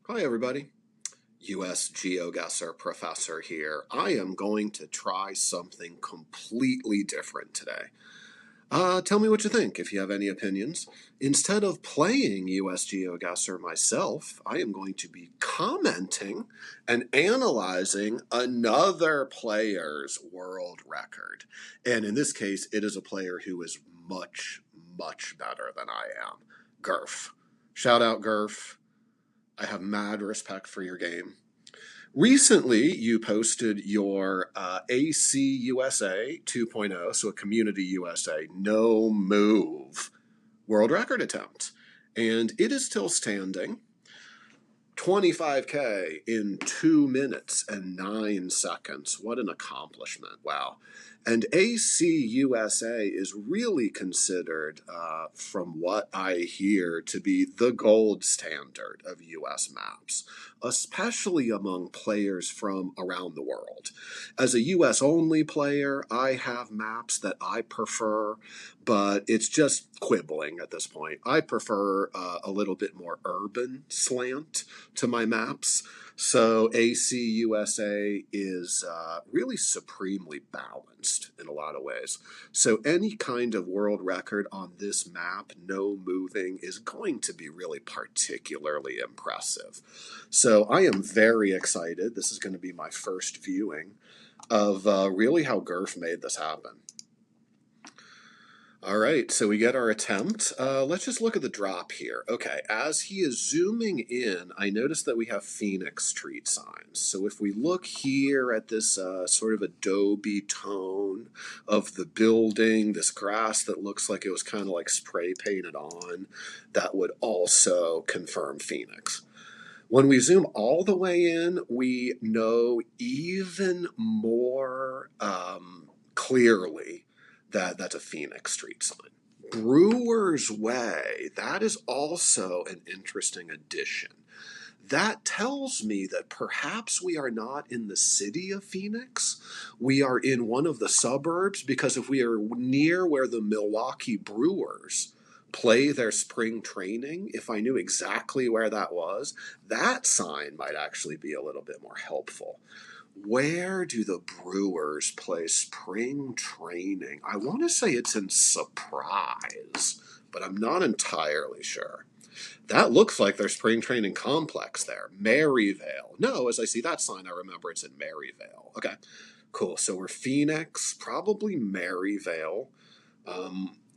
Hi everybody, US Geoguessr professor here. I am going to try something completely different today. Tell me what you think if you have any opinions. Instead of playing US Geoguessr myself, I am going to be commenting and analyzing another player's world record. And in this case, it is a player who is much, much better than I am. Gurf. Shout out Gurf. I have mad respect for your game. Recently, you posted your ACUSA 2.0, so a Community USA no move world record attempt. And it is still standing. 25K in 2 minutes and 9 seconds. What an accomplishment. Wow. And ACUSA is really considered, from what I hear, to be the gold standard of US maps, especially among players from around the world. As a US only player, I have maps that I prefer, but it's just quibbling at this point. I prefer a little bit more urban slant to my maps. So ACUSA is really supremely balanced in a lot of ways. So any kind of world record on this map, no moving, is going to be really particularly impressive. So I am very excited. This is going to be my first viewing of really how Gurf made this happen. All right, so we get our attempt. Let's just look at the drop here. Okay, as he is zooming in, I notice that we have Phoenix street signs. So if we look here at this sort of adobe tone of the building, this grass that looks like it was kind of like spray painted on, that would also confirm Phoenix. When we zoom all the way in, we know even more clearly that that's a Phoenix street sign. Brewer's Way, that is also an interesting addition. That tells me that perhaps we are not in the city of Phoenix. We are in one of the suburbs, because if we are near where the Milwaukee Brewers play their spring training, if I knew exactly where that was, that sign might actually be a little bit more helpful. Where do the Brewers play spring training? I want to say it's in Surprise, but I'm not entirely sure. That looks like their spring training complex there. Maryvale. No, as I see that sign, I remember it's in Maryvale. Okay, cool. So we're Phoenix, probably Maryvale,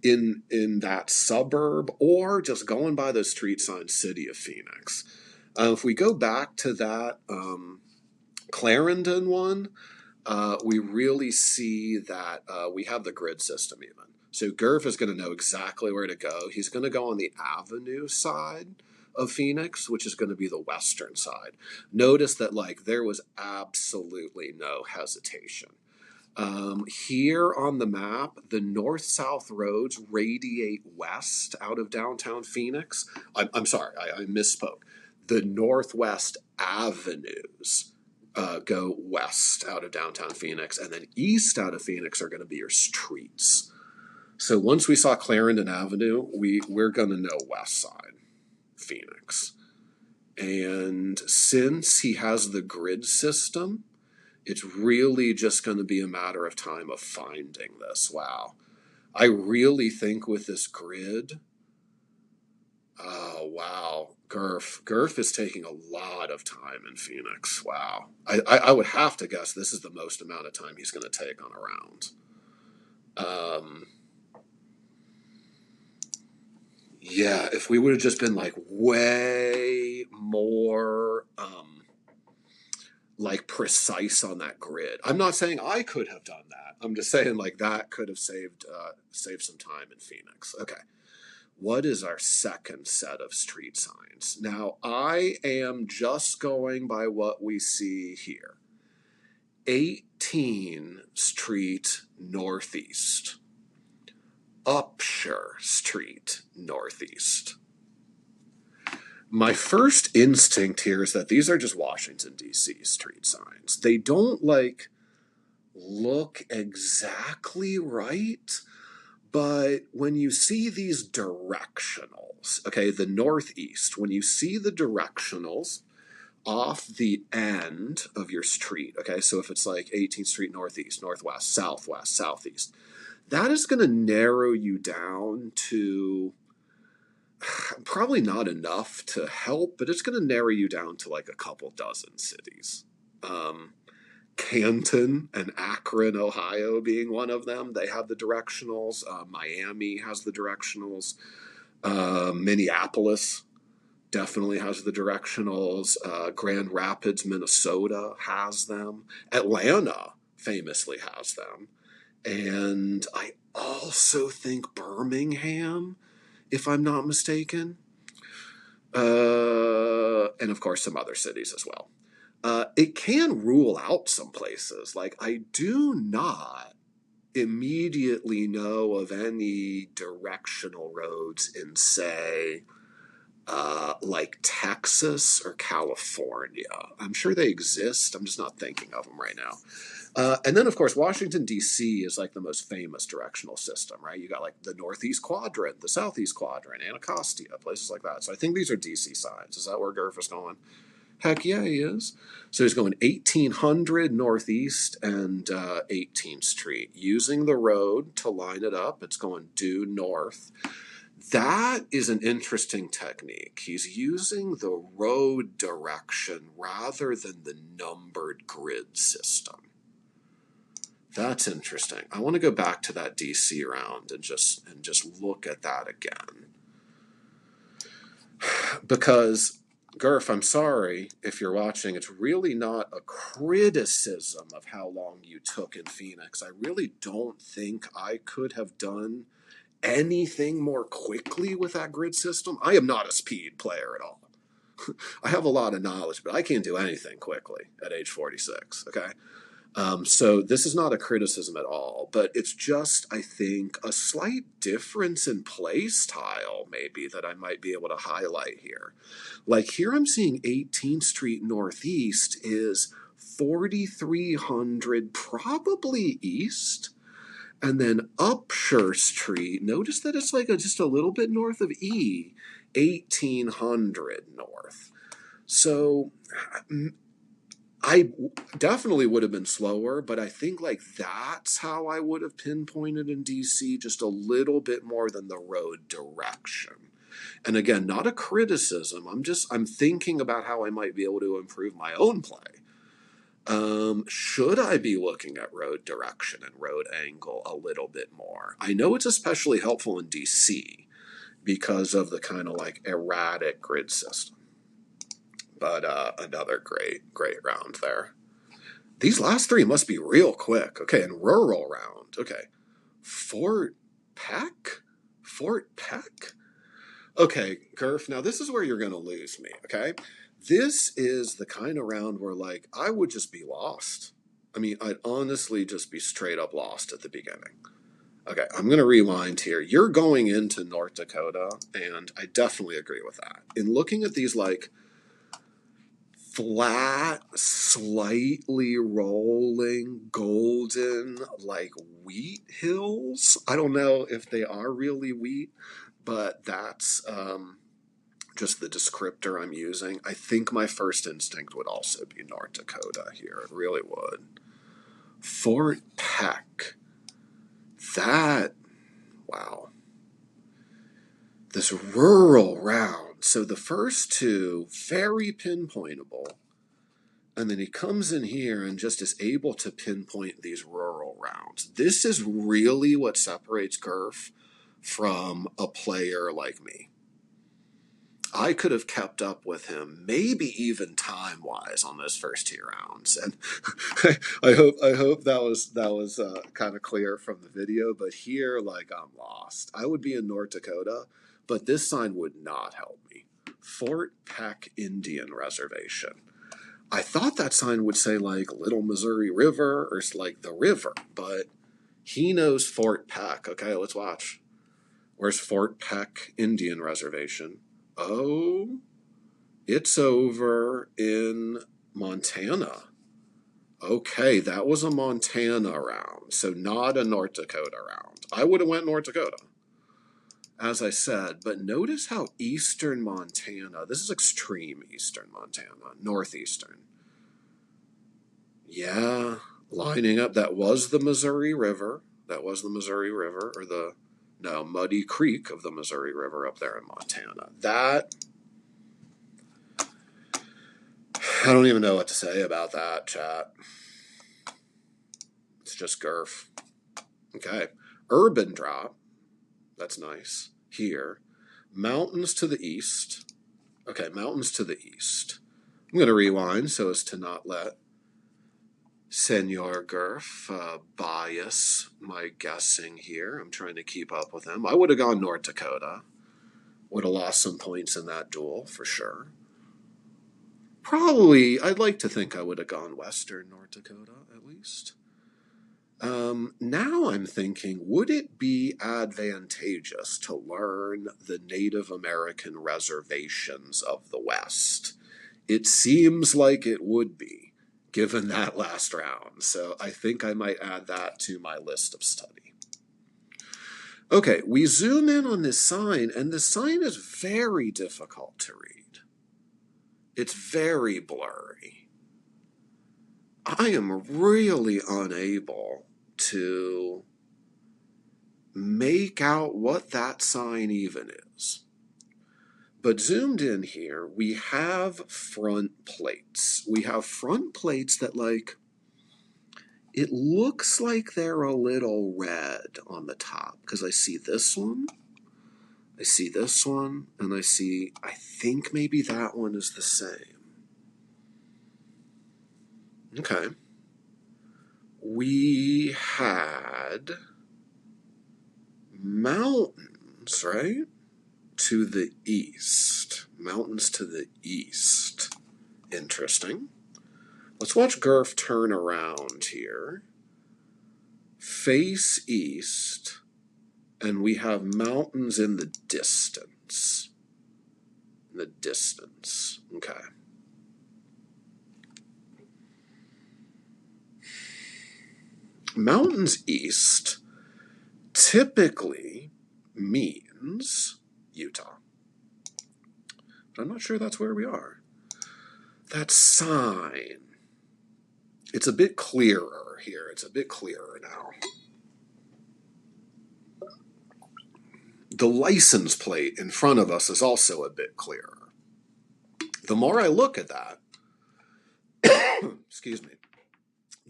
in that suburb, or just going by the street sign, City of Phoenix. If we go back to that Clarendon one, we really see that we have the grid system even. So Gurf is going to know exactly where to go. He's going to go on the Avenue side of Phoenix, which is going to be the western side. Notice that there was absolutely no hesitation. Here on the map, the north-south roads radiate west out of downtown Phoenix. I'm sorry, I misspoke. The northwest avenues go west out of downtown Phoenix, and then east out of Phoenix are going to be your streets. So once we saw Clarendon Avenue, we're going to know west side Phoenix. And since he has the grid system, it's really just going to be a matter of time of finding this. Wow. I really think with this grid, oh, wow. Gurf is taking a lot of time in Phoenix. Wow. I would have to guess this is the most amount of time he's going to take on a round. Yeah, if we would have just been way more precise on that grid. I'm not saying I could have done that. I'm just saying that could have saved some time in Phoenix. Okay. What is our second set of street signs? Now, I am just going by what we see here. 18 Street Northeast. Upshur Street Northeast. My first instinct here is that these are just Washington, D.C. street signs. They don't look exactly right. But when you see these directionals, okay, the northeast, when you see the directionals, off the end of your street. Okay, so if it's like 18th Street Northeast, Northwest, Southwest, Southeast, that is going to narrow you down to probably not enough to help, but it's going to narrow you down to like a couple dozen cities. Canton and Akron, Ohio being one of them. They have the directionals. Miami has the directionals. Minneapolis definitely has the directionals. Grand Rapids, Minnesota has them. Atlanta famously has them. And I also think Birmingham, if I'm not mistaken. And of course, some other cities as well. It can rule out some places. Like, I do not immediately know of any directional roads in, say, like Texas or California. I'm sure they exist. I'm just not thinking of them right now. And then, of course, Washington, D.C. is like the most famous directional system, right? You got like the Northeast Quadrant, the Southeast Quadrant, Anacostia, places like that. So I think these are D.C. signs. Is that where Gurf is going? Heck yeah, he is. So he's going 1800 Northeast and 18th Street. Using the road to line it up, it's going due north. That is an interesting technique. He's using the road direction rather than the numbered grid system. That's interesting. I want to go back to that DC round and just look at that again. Because, Gurf, I'm sorry if you're watching. It's really not a criticism of how long you took in Phoenix. I really don't think I could have done anything more quickly with that grid system. I am not a speed player at all. I have a lot of knowledge, but I can't do anything quickly at age 46, okay? So this is not a criticism at all, but it's just, I think, a slight difference in play style maybe that I might be able to highlight here. Like here I'm seeing 18th Street Northeast is 4300 probably east, and then Upshur Street, notice that it's like just a little bit north of E, 1800 north. So I definitely would have been slower, but I think like that's how I would have pinpointed in DC, just a little bit more than the road direction. And again, not a criticism. I'm thinking about how I might be able to improve my own play. Should I be looking at road direction and road angle a little bit more? I know it's especially helpful in DC because of the kind of like erratic grid system. But another great round there. These last three must be real quick. Okay, and rural round. Okay. Fort Peck? Okay, Gurf, now this is where you're going to lose me, okay? This is the kind of round where, like, I would just be lost. I mean, I'd honestly just be straight up lost at the beginning. Okay, I'm going to rewind here. You're going into North Dakota, and I definitely agree with that. In looking at these, like, flat, slightly rolling, golden, like, wheat hills. I don't know if they are really wheat, but that's just the descriptor I'm using. I think my first instinct would also be North Dakota here. It really would. Fort Peck. Wow. This rural round. So the first two, very pinpointable. And then he comes in here and just is able to pinpoint these rural rounds. This is really what separates Gurf from a player like me. I could have kept up with him, maybe even time-wise, on those first two rounds. And I hope that was kind of clear from the video. But here, like, I'm lost. I would be in North Dakota, but this sign would not help me. Fort Peck Indian Reservation. I thought that sign would say, like, Little Missouri River or, like, the river, but he knows Fort Peck. Okay, let's watch. Where's Fort Peck Indian Reservation? Oh, it's over in Montana. Okay, that was a Montana round, so not a North Dakota round. I would have went North Dakota. as I said, but notice how eastern Montana, this is extreme eastern Montana, northeastern. Yeah, lining up, that was the Missouri River. That was the Missouri River, or the, no, Muddy Creek of the Missouri River up there in Montana. That, I don't even know what to say about that, chat. It's just Gurf. Okay, urban drop. That's nice. Here. Mountains to the east. Okay, mountains to the east. I'm going to rewind so as to not let Senor Gurf bias my guessing here. I'm trying to keep up with him. I would have gone North Dakota. Would have lost some points in that duel for sure. Probably, I'd like to think I would have gone western North Dakota at least. Now I'm thinking, would it be advantageous to learn the Native American reservations of the West? It seems like it would be, given that last round. So I think I might add that to my list of study. Okay, we zoom in on this sign, and the sign is very difficult to read. It's very blurry. I am really unable to make out what that sign even is. But zoomed in here, we have front plates. We have front plates that, like, it looks like they're a little red on the top, because I see this one, I see this one, and I think maybe that one is the same. Okay. We had mountains, right? To the east. Mountains to the east. Interesting. Let's watch Gurf turn around here. Face east. And we have mountains in the distance. In the distance. Okay. Mountains east typically means Utah. But I'm not sure that's where we are. That sign. It's a bit clearer here. It's a bit clearer now. The license plate in front of us is also a bit clearer. The more I look at that, excuse me,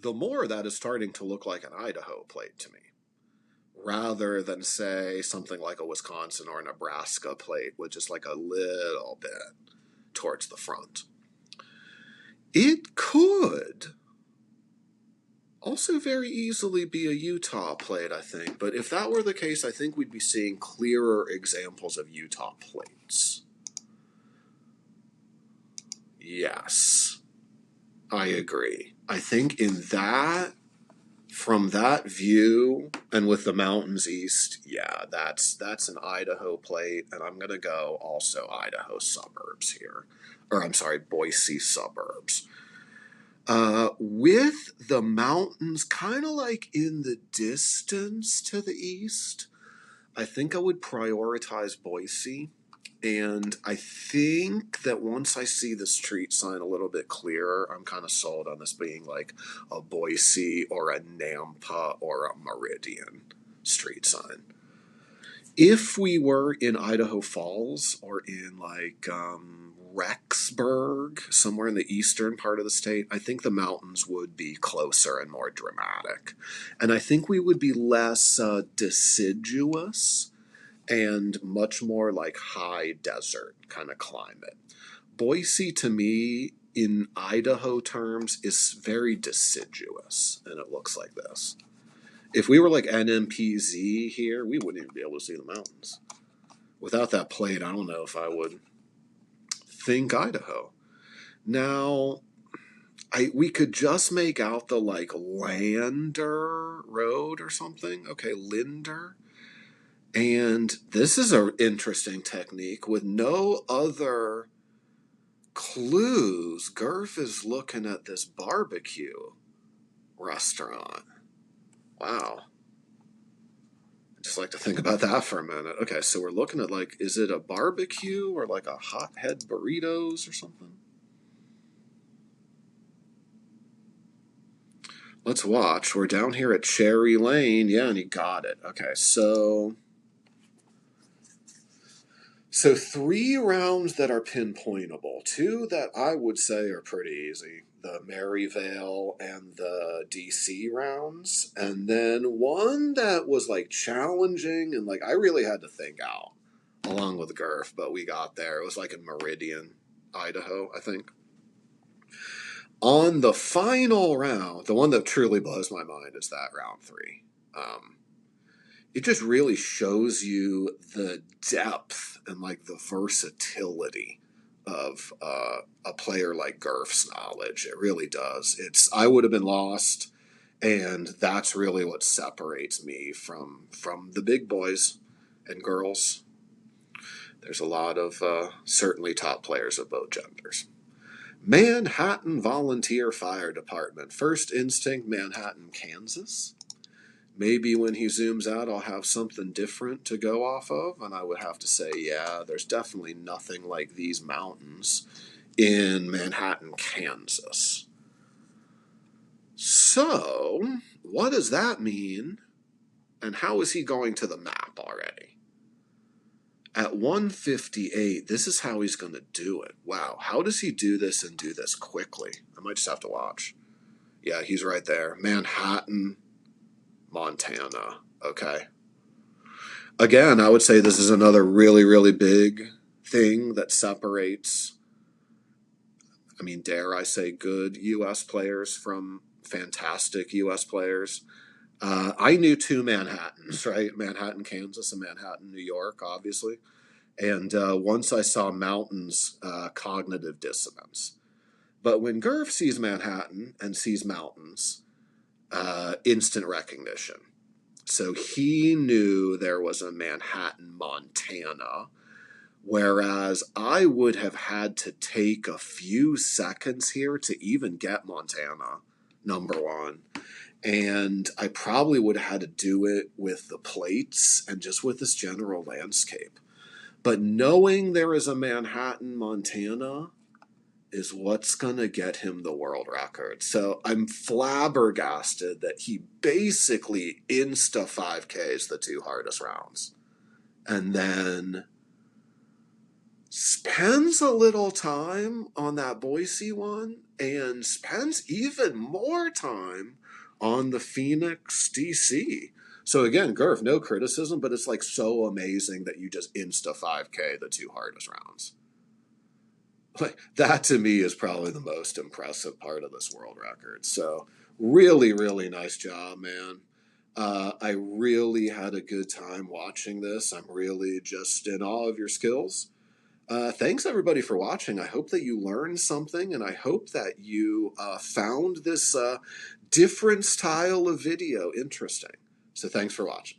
the more that is starting to look like an Idaho plate to me, rather than, say, something like a Wisconsin or Nebraska plate with just like a little bit towards the front. It could also very easily be a Utah plate, I think. But if that were the case, I think we'd be seeing clearer examples of Utah plates. Yes, I agree. I think in that, from that view, and with the mountains east, yeah, that's an Idaho plate, and I'm going to go also Idaho suburbs here. Or I'm sorry, Boise suburbs. With the mountains kind of like in the distance to the east, I think I would prioritize Boise. And I think that once I see the street sign a little bit clearer, I'm kind of sold on this being like a Boise or a Nampa or a Meridian street sign. If we were in Idaho Falls or in like Rexburg, somewhere in the eastern part of the state, I think the mountains would be closer and more dramatic. And I think we would be less deciduous and much more like high desert kind of climate. Boise, to me, in Idaho terms, is very deciduous, and it looks like this. If we were like NMPZ here, we wouldn't even be able to see the mountains. Without that plate, I don't know if I would think Idaho. Now, we could just make out the like Lander Road or something. Okay, Linder. And this is an interesting technique with no other clues. Gurf is looking at this barbecue restaurant. Wow. Just like to think about that for a minute. Okay, so we're looking at like, is it a barbecue or like a hothead burritos or something? Let's watch. We're down here at Cherry Lane. Yeah, and he got it. Okay, so 3 rounds that are pinpointable. 2 that I would say are pretty easy. The Maryvale and the DC rounds. And then 1 that was like challenging and like I really had to think out along with Gurf, but we got there. It was like in Meridian, Idaho, I think. On the final round, the one that truly blows my mind is that round 3. It just really shows you the depth and like the versatility of a player like Gurf's knowledge. It really does. I would have been lost, and that's really what separates me from the big boys and girls. There's a lot of certainly top players of both genders. Manhattan Volunteer Fire Department. First Instinct, Manhattan, Kansas. Maybe when he zooms out, I'll have something different to go off of, and I would have to say, yeah, there's definitely nothing like these mountains in Manhattan, Kansas. So, what does that mean, and how is he going to the map already? At 158, this is how he's going to do it. Wow, how does he do this and do this quickly? I might just have to watch. Yeah, he's right there. Manhattan, Montana. Okay. Again, I would say this is another really, really big thing that separates, I mean, dare I say, good U.S. players from fantastic U.S. players. I knew 2 Manhattans, right? Manhattan, Kansas, and Manhattan, New York, obviously. And once I saw mountains, cognitive dissonance. But when Gurf sees Manhattan and sees mountains, instant recognition. So he knew there was a Manhattan, Montana, whereas I would have had to take a few seconds here to even get Montana, number 1. And I probably would have had to do it with the plates and just with this general landscape. But knowing there is a Manhattan, Montana is what's going to get him the world record. So I'm flabbergasted that he basically insta 5Ks the 2 hardest rounds. And then spends a little time on that Boise one and spends even more time on the Phoenix DC. So again, Gurf, no criticism, but it's like so amazing that you just insta 5K the 2 hardest rounds. Like, that to me is probably the most impressive part of this world record. So really, really nice job, man. I really had a good time watching this. I'm really just in awe of your skills. Thanks everybody for watching. I hope that you learned something, and I hope that you found this different style of video interesting. So thanks for watching.